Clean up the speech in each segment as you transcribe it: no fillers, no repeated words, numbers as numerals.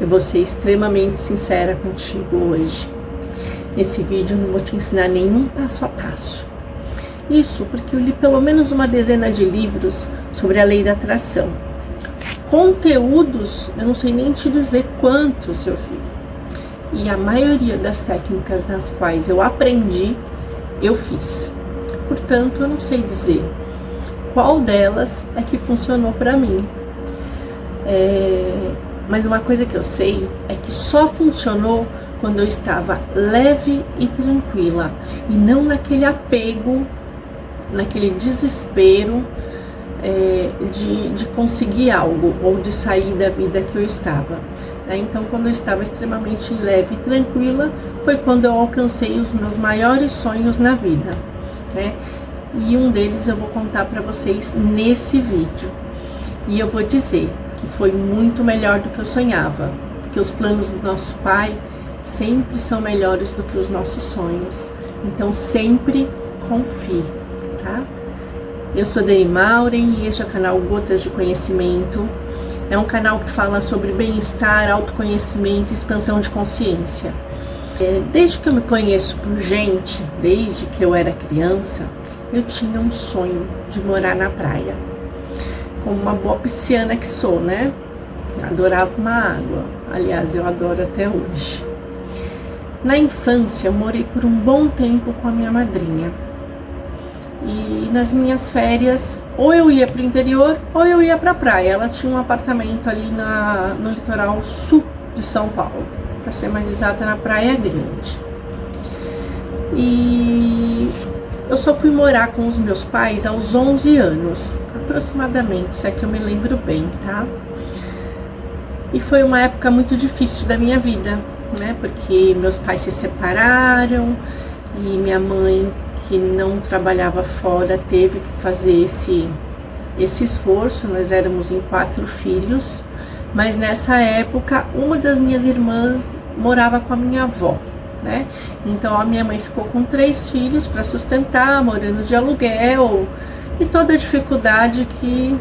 Eu vou ser extremamente sincera contigo hoje. Nesse vídeo eu não vou te ensinar nenhum passo a passo. Isso porque eu li pelo menos uma dezena de livros sobre a lei da atração. Conteúdos, eu não sei nem te dizer quantos eu vi. E a maioria das técnicas das quais eu aprendi, eu fiz. Portanto, eu não sei dizer qual delas é que funcionou para mim. Mas uma coisa que eu sei é que só funcionou quando eu estava leve e tranquila, e não naquele apego, naquele desespero de conseguir algo ou de sair da vida que eu estava. Então, quando eu estava extremamente leve e tranquila, foi quando eu alcancei os meus maiores sonhos na vida, né? E um deles eu vou contar para vocês nesse vídeo. E eu vou dizer que foi muito melhor do que eu sonhava, porque os planos do nosso Pai sempre são melhores do que os nossos sonhos. Então sempre confie, tá? Eu sou Dani Mauren e este é o canal Gotas de Conhecimento. É um canal que fala sobre bem-estar, autoconhecimento e expansão de consciência. Desde que eu me conheço por gente, desde que eu era criança, eu tinha um sonho de morar na praia. Como uma boa pisciana que sou, né? Adorava uma água. Aliás, eu adoro até hoje. Na infância, eu morei por um bom tempo com a minha madrinha. E nas minhas férias, ou eu ia para o interior, ou eu ia para a praia. Ela tinha um apartamento ali no litoral sul de São Paulo. Para ser mais exata, na Praia Grande. E eu só fui morar com os meus pais aos 11 anos, aproximadamente, se é que eu me lembro bem, tá? E foi uma época muito difícil da minha vida, né? Porque meus pais se separaram e minha mãe, que não trabalhava fora, teve que fazer esse esforço. Nós éramos em 4 filhos, mas nessa época uma das minhas irmãs morava com a minha avó, né? Então a minha mãe ficou com 3 filhos para sustentar, morando de aluguel, e toda a dificuldade que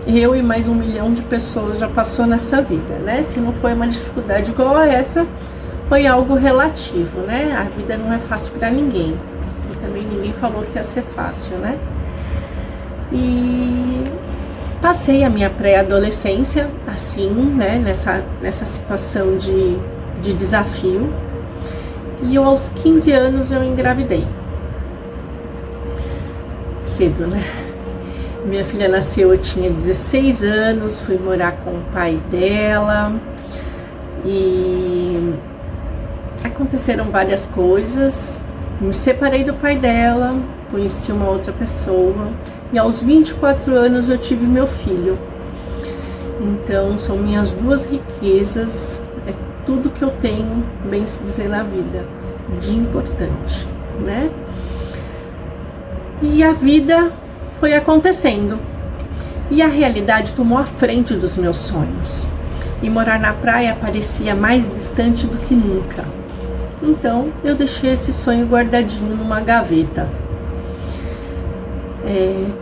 eu e mais 1 milhão de pessoas já passou nessa vida, né? Se não foi uma dificuldade igual a essa, foi algo relativo, né? A vida não é fácil para ninguém, e também ninguém falou que ia ser fácil, né? E passei a minha pré-adolescência assim, né? Nessa situação de desafio. E eu, aos 15 anos, eu engravidei. Cedo, né? Minha filha nasceu, eu tinha 16 anos, fui morar com o pai dela. E aconteceram várias coisas. Me separei do pai dela, conheci uma outra pessoa. E aos 24 anos eu tive meu filho. Então, são minhas 2 riquezas. Tudo que eu tenho, bem se dizer, na vida de importante, né? E a vida foi acontecendo, e a realidade tomou a frente dos meus sonhos, e morar na praia parecia mais distante do que nunca. Então eu deixei esse sonho guardadinho numa gaveta.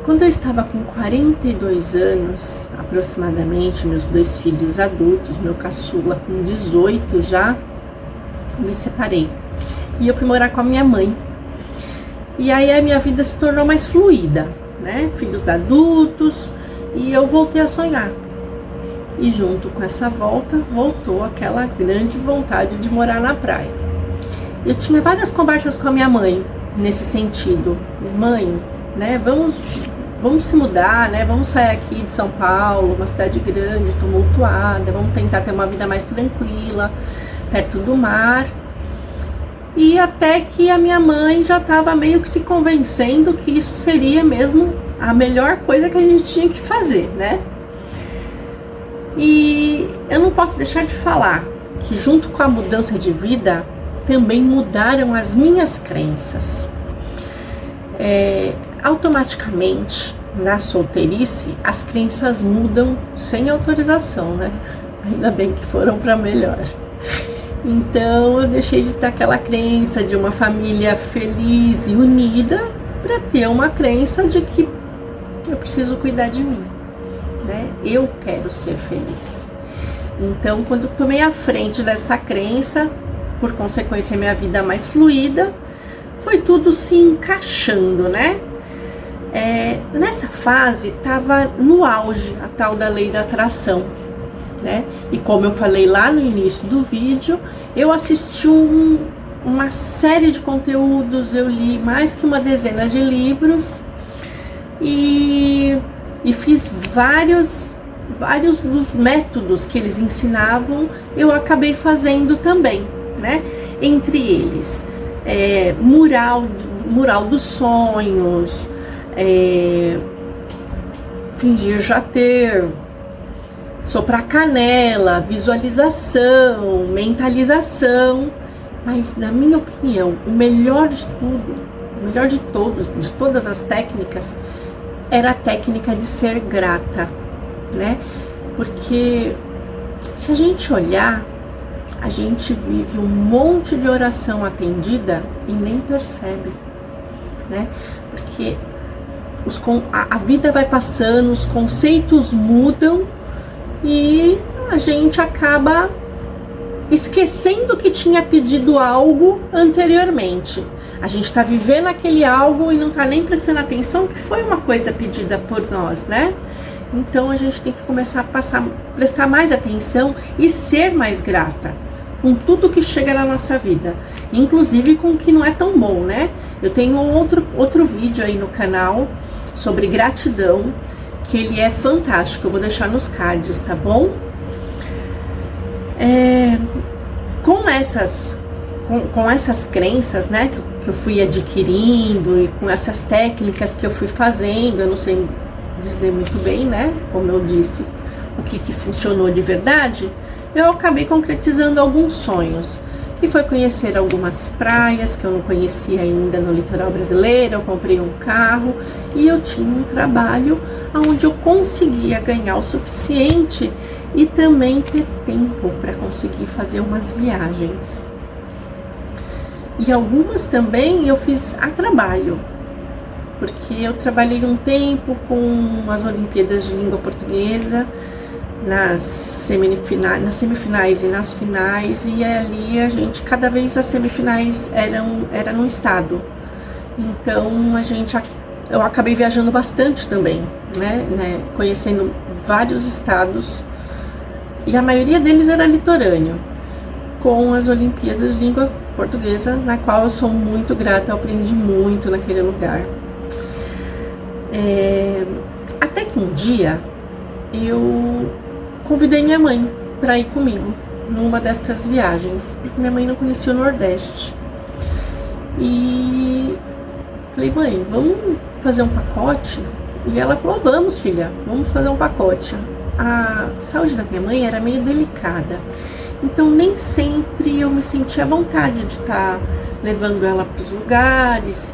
Quando eu estava com 42 anos, aproximadamente, meus 2 filhos adultos, meu caçula com 18 já, me separei. E eu fui morar com a minha mãe. E aí a minha vida se tornou mais fluida, né? Filhos adultos, e eu voltei a sonhar. E junto com essa volta, voltou aquela grande vontade de morar na praia. Eu tinha várias conversas com a minha mãe nesse sentido. Mãe, né, vamos se mudar, né, vamos sair aqui de São Paulo, uma cidade grande, tumultuada, vamos tentar ter uma vida mais tranquila, perto do mar. E até que a minha mãe já estava meio que se convencendo que isso seria mesmo a melhor coisa que a gente tinha que fazer, né? E eu não posso deixar de falar que junto com a mudança de vida, também mudaram as minhas crenças. Automaticamente, na solteirice, as crenças mudam sem autorização, né? Ainda bem que foram para melhor. Então eu deixei de ter aquela crença de uma família feliz e unida para ter uma crença de que eu preciso cuidar de mim, né? Eu quero ser feliz. Então, quando eu tomei a frente dessa crença, por consequência, minha vida mais fluida, foi tudo se encaixando, né? Nessa fase, estava no auge a tal da lei da atração, né? E como eu falei lá no início do vídeo, eu assisti uma série de conteúdos, eu li mais que uma dezena de livros e fiz vários dos métodos que eles ensinavam, eu acabei fazendo também, né? Entre eles, mural dos sonhos, fingir já ter, soprar canela, visualização, mentalização. Mas, na minha opinião, o melhor de tudo, o melhor de todas as técnicas, era a técnica de ser grata, né? Porque se a gente olhar, a gente vive um monte de oração atendida e nem percebe, né? Porque a vida vai passando, os conceitos mudam e a gente acaba esquecendo que tinha pedido algo anteriormente. A gente está vivendo aquele algo e não está nem prestando atenção que foi uma coisa pedida por nós, né? Então a gente tem que começar a prestar mais atenção e ser mais grata com tudo que chega na nossa vida, inclusive com o que não é tão bom, né? Eu tenho outro vídeo aí no canal sobre gratidão, que ele é fantástico, eu vou deixar nos cards, tá bom? Com essas crenças, né, que eu fui adquirindo e com essas técnicas que eu fui fazendo, eu não sei dizer muito bem, né, como eu disse, o que funcionou de verdade, eu acabei concretizando alguns sonhos, que foi conhecer algumas praias que eu não conhecia ainda no litoral brasileiro. Eu comprei um carro e eu tinha um trabalho onde eu conseguia ganhar o suficiente e também ter tempo para conseguir fazer umas viagens. E algumas também eu fiz a trabalho, porque eu trabalhei um tempo com as Olimpíadas de Língua Portuguesa, nas semifinais e nas finais, e ali cada vez as semifinais era num estado. Então eu acabei viajando bastante também, né, conhecendo vários estados, e a maioria deles era litorâneo, com as Olimpíadas de Língua Portuguesa, na qual eu sou muito grata, eu aprendi muito naquele lugar. Até que um dia eu convidei minha mãe para ir comigo numa dessas viagens, porque minha mãe não conhecia o Nordeste. E falei, mãe, vamos fazer um pacote? E ela falou, vamos, filha, vamos fazer um pacote. A saúde da minha mãe era meio delicada, então nem sempre eu me sentia à vontade de estar levando ela para os lugares.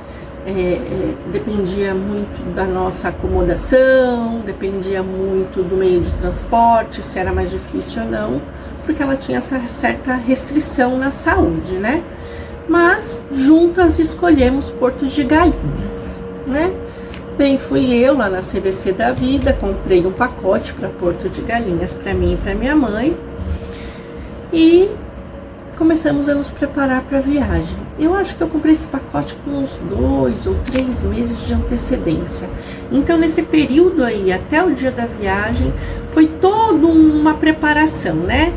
Dependia muito da nossa acomodação, dependia muito do meio de transporte, se era mais difícil ou não, porque ela tinha essa certa restrição na saúde, né? Mas juntas escolhemos Porto de Galinhas, né? Bem, fui eu lá na CVC da vida, comprei um pacote para Porto de Galinhas para mim e para minha mãe e começamos a nos preparar para a viagem. Eu acho que eu comprei esse pacote com uns 2 ou 3 meses de antecedência. Então, nesse período aí, até o dia da viagem, foi toda uma preparação, né?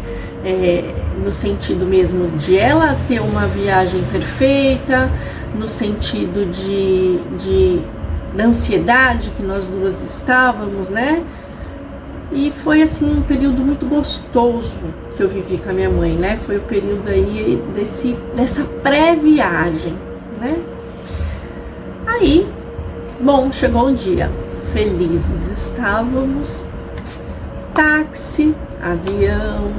No sentido mesmo de ela ter uma viagem perfeita, no sentido da ansiedade que nós duas estávamos, né? E foi assim um período muito gostoso que eu vivi com a minha mãe, né? Foi o período aí dessa pré-viagem, né? Aí, bom, chegou um dia, felizes estávamos, táxi, avião,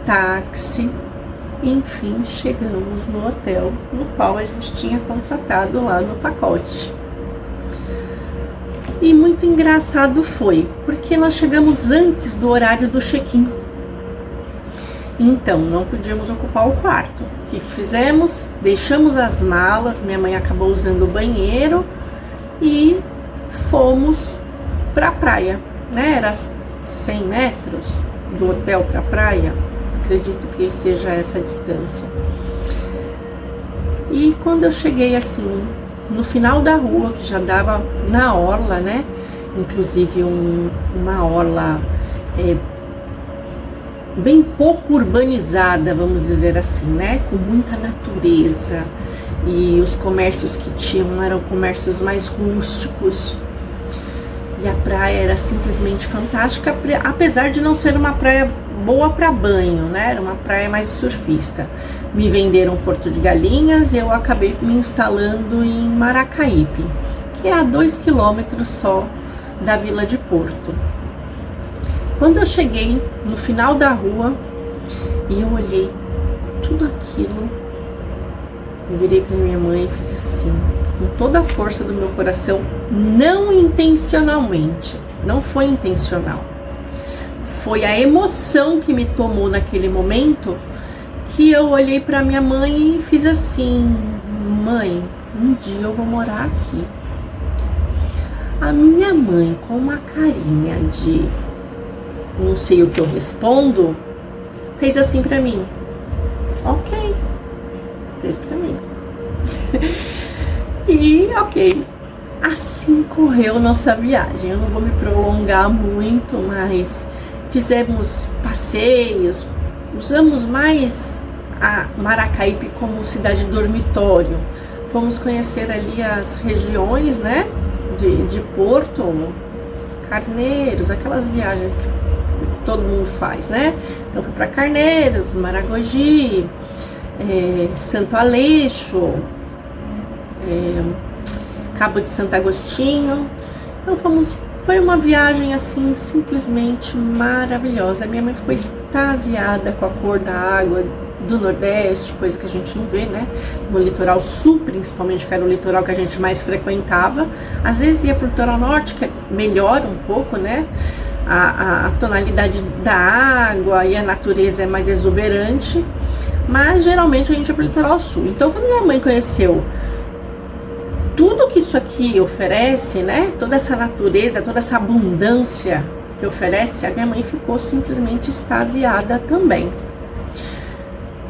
táxi, enfim, chegamos no hotel no qual a gente tinha contratado lá no pacote. E muito engraçado foi, porque nós chegamos antes do horário do check-in. Então, não podíamos ocupar o quarto. O que fizemos? Deixamos as malas, minha mãe acabou usando o banheiro e fomos para a praia, né? Era 100 metros, do hotel para a praia, acredito que seja essa a distância. E quando eu cheguei assim, no final da rua, que já dava na orla, né? Inclusive uma orla bem pouco urbanizada, vamos dizer assim, né? Com muita natureza. E os comércios que tinham eram comércios mais rústicos. E a praia era simplesmente fantástica, apesar de não ser uma praia boa para banho, né? Era uma praia mais surfista. Me venderam Porto de Galinhas e eu acabei me instalando em Maracaípe, que é a 2 quilômetros só da Vila de Porto. Quando eu cheguei no final da rua e eu olhei tudo aquilo, eu virei para minha mãe e fiz assim, com toda a força do meu coração, não intencionalmente, não foi intencional. Foi a emoção que me tomou naquele momento que eu olhei para minha mãe e fiz assim: mãe, um dia eu vou morar aqui. A minha mãe, com uma carinha de não sei o que eu respondo, fez assim para mim. Ok, fez para mim. E ok, assim correu nossa viagem. Eu não vou me prolongar muito, mas fizemos passeios, usamos mais a Maracaípe como cidade dormitório. Fomos conhecer ali as regiões, né, de Porto, Carneiros, aquelas viagens que todo mundo faz, né? Então fui para Carneiros, Maragogi, Santo Aleixo, Cabo de Santo Agostinho. Então foi uma viagem assim simplesmente maravilhosa. A minha mãe ficou extasiada com a cor da água do Nordeste, coisa que a gente não vê, né? No litoral sul, principalmente, que era o litoral que a gente mais frequentava. Às vezes ia para o litoral norte, que melhora um pouco, né? A tonalidade da água e a natureza é mais exuberante, mas geralmente a gente ia para o litoral sul. Então, quando minha mãe conheceu tudo que isso aqui oferece, né? Toda essa natureza, toda essa abundância que oferece, a minha mãe ficou simplesmente extasiada também.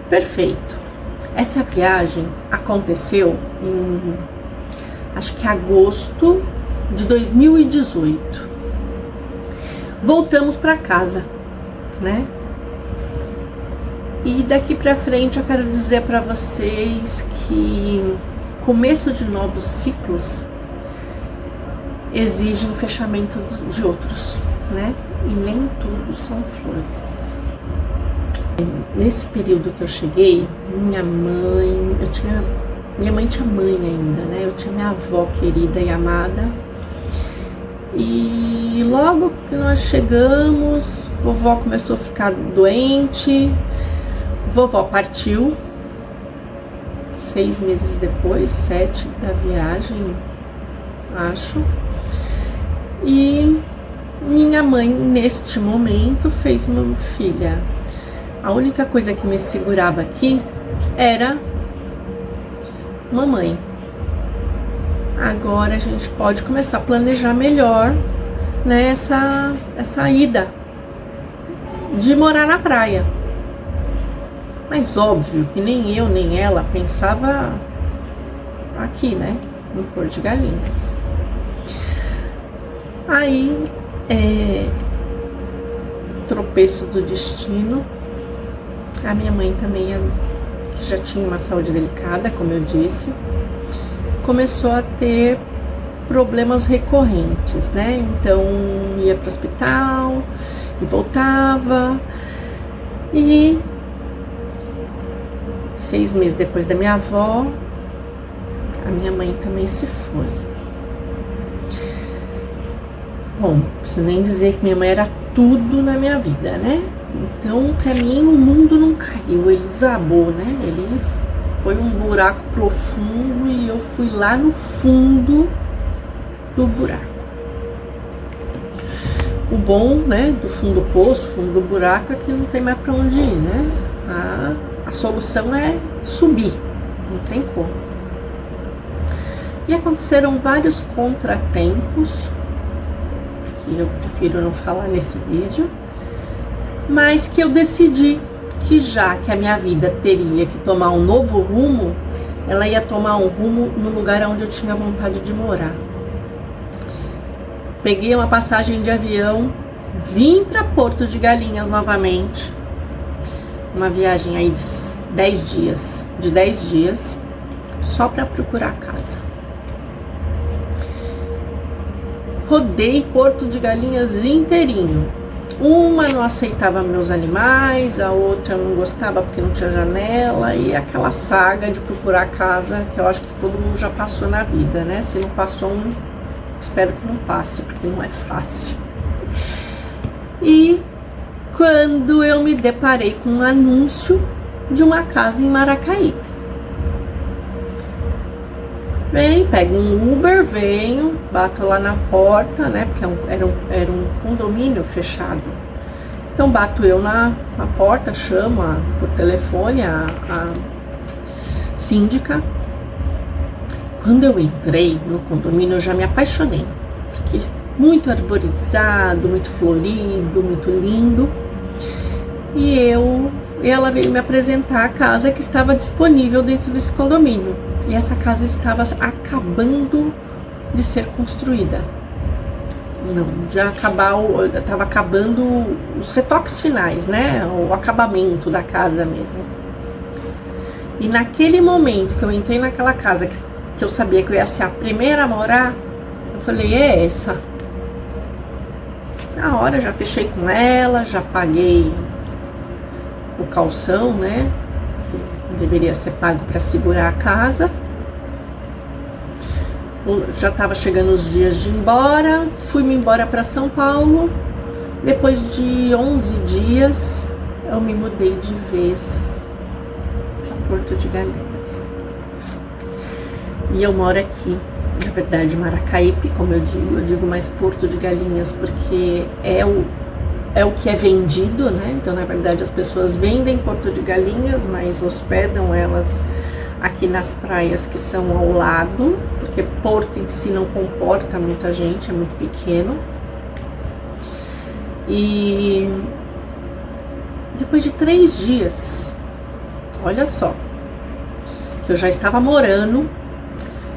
Perfeito. Essa viagem aconteceu em, acho que agosto de 2018. Voltamos para casa, né? E daqui para frente eu quero dizer para vocês que começo de novos ciclos exigem fechamento de outros, né? E nem tudo são flores. Nesse período que eu cheguei, minha mãe tinha mãe ainda, né? Eu tinha minha avó querida e amada. E logo que nós chegamos, vovó começou a ficar doente, vovó partiu, 6 meses depois, 7 da viagem, acho. E minha mãe, neste momento, fez uma filha. A única coisa que me segurava aqui era mamãe. Agora a gente pode começar a planejar melhor, né, essa ida de morar na praia. Mas óbvio que nem eu nem ela pensava aqui, né, no Porto de Galinhas. Aí, tropeço do destino. A minha mãe também, que já tinha uma saúde delicada, como eu disse, começou a ter problemas recorrentes, né? Então ia para o hospital e voltava. E 6 meses depois da minha avó, a minha mãe também se foi. Bom, não preciso nem dizer que minha mãe era tudo na minha vida, né? Então, pra mim, o mundo não caiu, ele desabou, né? Ele foi um buraco profundo e eu fui lá no fundo do buraco. O bom, né, do fundo do poço, fundo do buraco, é que não tem mais pra onde ir, né? A solução é subir, não tem como. E aconteceram vários contratempos, que eu prefiro não falar nesse vídeo, mas que eu decidi que já que a minha vida teria que tomar um novo rumo, ela ia tomar um rumo no lugar onde eu tinha vontade de morar. Peguei uma passagem de avião, vim para Porto de Galinhas novamente, uma viagem aí de 10 dias, só para procurar casa. Rodei Porto de Galinhas inteirinho. Uma não aceitava meus animais, a outra não gostava porque não tinha janela, e aquela saga de procurar casa que eu acho que todo mundo já passou na vida, né? Se não passou, espero que não passe, porque não é fácil. E quando eu me deparei com um anúncio de uma casa em Maracaípe. Pego um Uber, venho, bato lá na porta, né? Porque era um condomínio fechado. Então bato eu na porta, chamo por telefone a síndica. Quando eu entrei no condomínio, eu já me apaixonei. Fiquei muito arborizado, muito florido, muito lindo. E ela veio me apresentar a casa que estava disponível dentro desse condomínio. E essa casa estava acabando de ser construída. Não, estava acabando os retoques finais, né? O acabamento da casa mesmo. E naquele momento que eu entrei naquela casa, que eu sabia que eu ia ser a primeira a morar, eu falei, é essa. Na hora já fechei com ela, já paguei o calção, né? Deveria ser pago para segurar a casa. Já estava chegando os dias de ir embora. Fui-me embora para São Paulo. Depois de 11 dias, eu me mudei de vez para Porto de Galinhas. E eu moro aqui, na verdade, Maracaípe, como eu digo mais Porto de Galinhas, porque é o que é vendido, né? Então, na verdade, as pessoas vendem Porto de Galinhas, mas hospedam elas aqui nas praias que são ao lado, porque Porto em si não comporta muita gente, é muito pequeno. E depois de 3 dias, olha só, que eu já estava morando,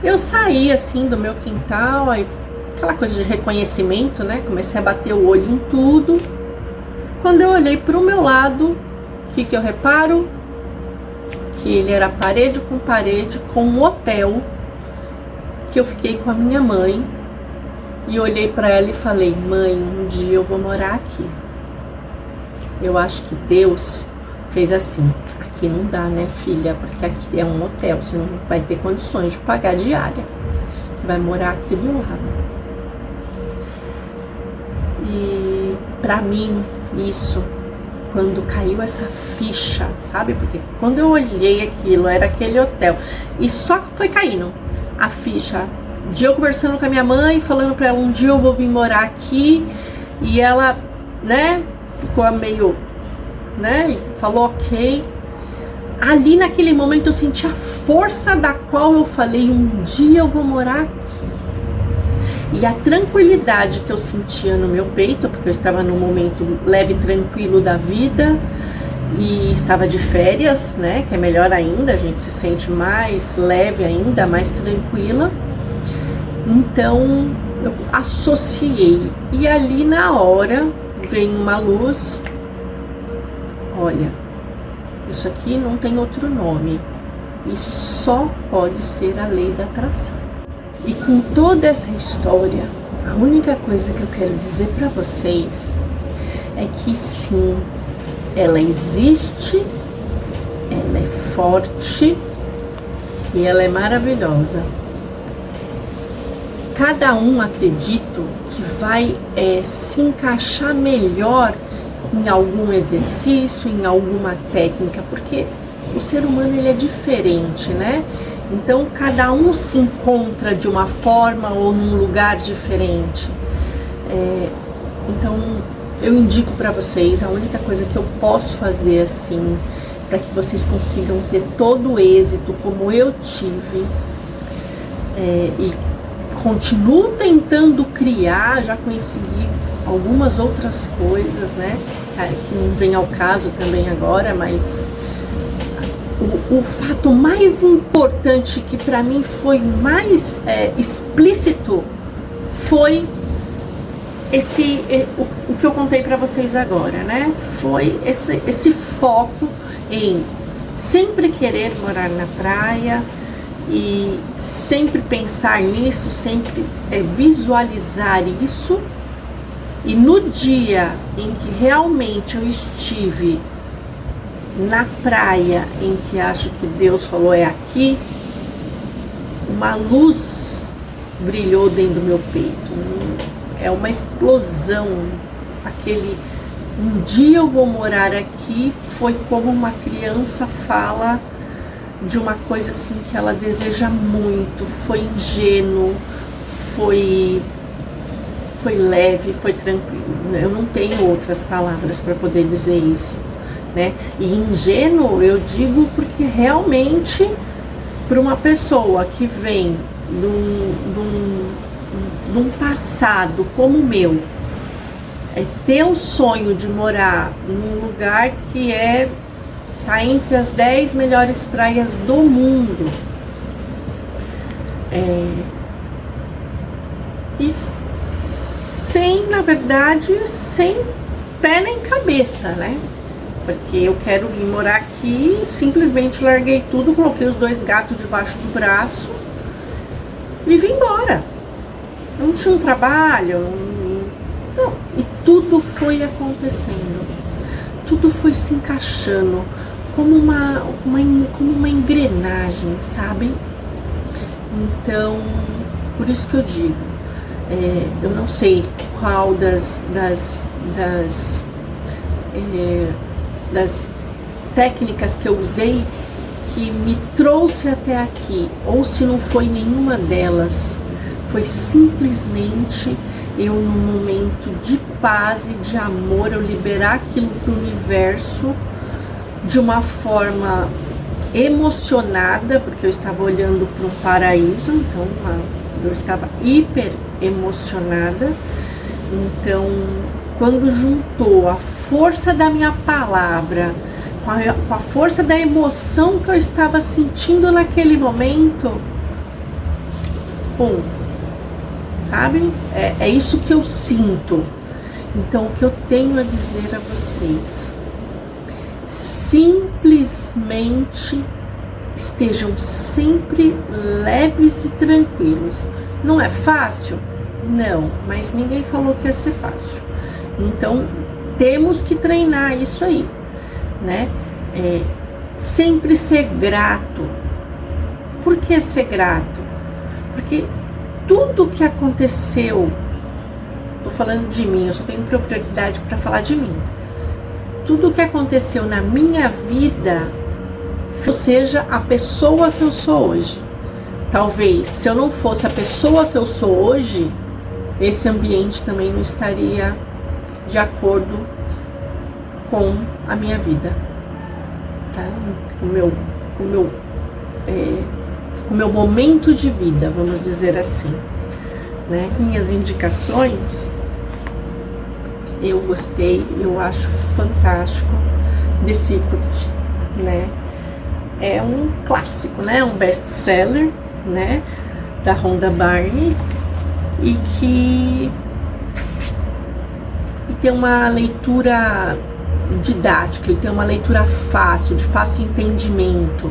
eu saí assim do meu quintal, aí aquela coisa de reconhecimento, né? Comecei a bater o olho em tudo. Quando eu olhei para o meu lado, o que eu reparo? Que ele era parede com parede, com um hotel, que eu fiquei com a minha mãe. E olhei para ela e falei, mãe, um dia eu vou morar aqui. Eu acho que Deus fez assim, aqui não dá, né, filha? Porque aqui é um hotel, você não vai ter condições de pagar diária. Você vai morar aqui do lado. E pra mim, isso, quando caiu essa ficha, sabe? Porque quando eu olhei aquilo, era aquele hotel. E só foi caindo a ficha de eu conversando com a minha mãe, falando pra ela, um dia eu vou vir morar aqui. E ela, né, ficou meio, né, falou ok. Ali naquele momento eu senti a força da qual eu falei, um dia eu vou morar aqui. E a tranquilidade que eu sentia no meu peito, porque eu estava num momento leve e tranquilo da vida, e estava de férias, né, que é melhor ainda, a gente se sente mais leve ainda, mais tranquila. Então eu associei, e ali na hora vem uma luz, olha, isso aqui não tem outro nome, isso só pode ser a lei da atração. E com toda essa história, a única coisa que eu quero dizer para vocês é que sim, ela existe, ela é forte e ela é maravilhosa. Cada um, acredito, que vai se encaixar melhor em algum exercício, em alguma técnica, porque o ser humano ele é diferente, né? Então cada um se encontra de uma forma ou num lugar diferente. Então eu indico para vocês, a única coisa que eu posso fazer assim, para que vocês consigam ter todo o êxito como eu tive, e continuo tentando criar, já consegui algumas outras coisas, né? não vem ao caso também agora, mas o fato mais importante que para mim foi mais explícito foi o que eu contei para vocês agora, né? Foi esse foco em sempre querer morar na praia e sempre pensar nisso, sempre visualizar isso. E no dia em que realmente eu estive na praia, em que acho que Deus falou é aqui, uma luz brilhou dentro do meu peito. É uma explosão. Um dia eu vou morar aqui, foi como uma criança fala de uma coisa assim que ela deseja muito. Foi ingênuo, foi leve, foi tranquilo. Eu não tenho outras palavras para poder dizer isso, né? E ingênuo eu digo porque realmente para uma pessoa que vem de um passado como o meu, ter o sonho de morar num lugar que tá entre as 10 melhores praias do mundo, e na verdade, sem pé nem cabeça, né? Porque eu quero vir morar aqui, simplesmente larguei tudo, coloquei os 2 gatos debaixo do braço e vim embora. Eu não tinha um trabalho, não. E tudo foi acontecendo, tudo foi se encaixando como uma engrenagem, sabe? Então, por isso que eu digo, eu não sei qual das técnicas que eu usei que me trouxe até aqui, ou se não foi nenhuma delas, foi simplesmente eu, num momento de paz e de amor, eu liberar aquilo para o universo de uma forma emocionada, porque eu estava olhando para um paraíso, então eu estava hiper emocionada. Então, quando juntou a força da minha palavra com a força da emoção que eu estava sentindo naquele momento, sabe? É isso que eu sinto. Então, o que eu tenho a dizer a vocês: simplesmente estejam sempre leves e tranquilos. Não é fácil? Não, mas ninguém falou que ia ser fácil. Então, temos que treinar isso aí, né? Sempre ser grato. Por que ser grato? Porque tudo que aconteceu, tô falando de mim, eu só tenho propriedade para falar de mim. Tudo que aconteceu na minha vida, ou seja, a pessoa que eu sou hoje. Talvez, se eu não fosse a pessoa que eu sou hoje, esse ambiente também não estaria de acordo com a minha vida, tá? O meu momento de vida, vamos dizer assim, né? As minhas indicações, eu gostei, eu acho fantástico, The Secret, né? É um clássico, né? Um best-seller, né? Da Rhonda Byrne, e que tem uma leitura didática, ele tem uma leitura fácil, de fácil entendimento,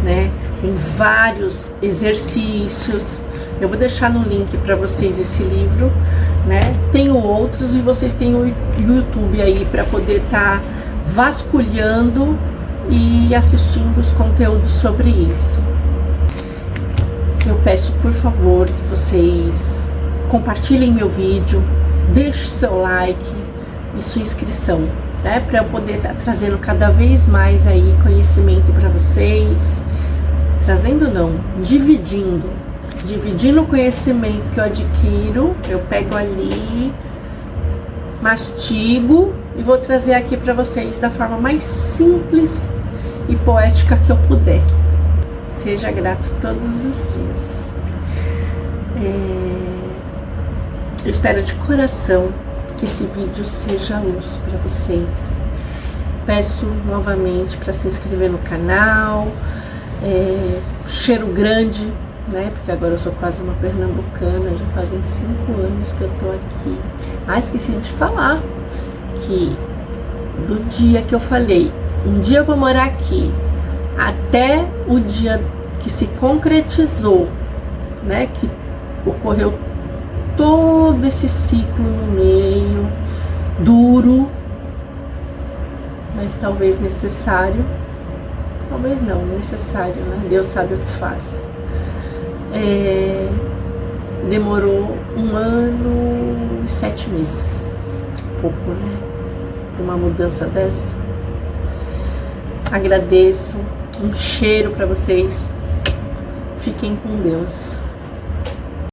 né? Tem vários exercícios. Eu vou deixar no link para vocês esse livro, né? Tenho outros e vocês têm o YouTube aí para poder estar vasculhando e assistindo os conteúdos sobre isso. Eu peço, por favor, que vocês compartilhem meu vídeo, deixe seu like e sua inscrição, né? Para eu poder estar trazendo cada vez mais aí conhecimento para vocês. Trazendo não, dividindo o conhecimento que eu adquiro, eu pego ali, mastigo e vou trazer aqui para vocês da forma mais simples e poética que eu puder. Seja grato todos os dias. Eu espero de coração que que esse vídeo seja luz para vocês. Peço novamente para se inscrever no canal, cheiro grande, né? Porque agora eu sou quase uma pernambucana, já fazem 5 anos que eu tô aqui. Esqueci de falar que do dia que eu falei, um dia eu vou morar aqui, até o dia que se concretizou, né? Que ocorreu todo esse ciclo no meio, duro, mas talvez necessário, talvez não, necessário, né? Deus sabe o que faz. Demorou 1 ano e 7 meses, pouco, né? Uma mudança dessa. Agradeço, um cheiro para vocês, fiquem com Deus.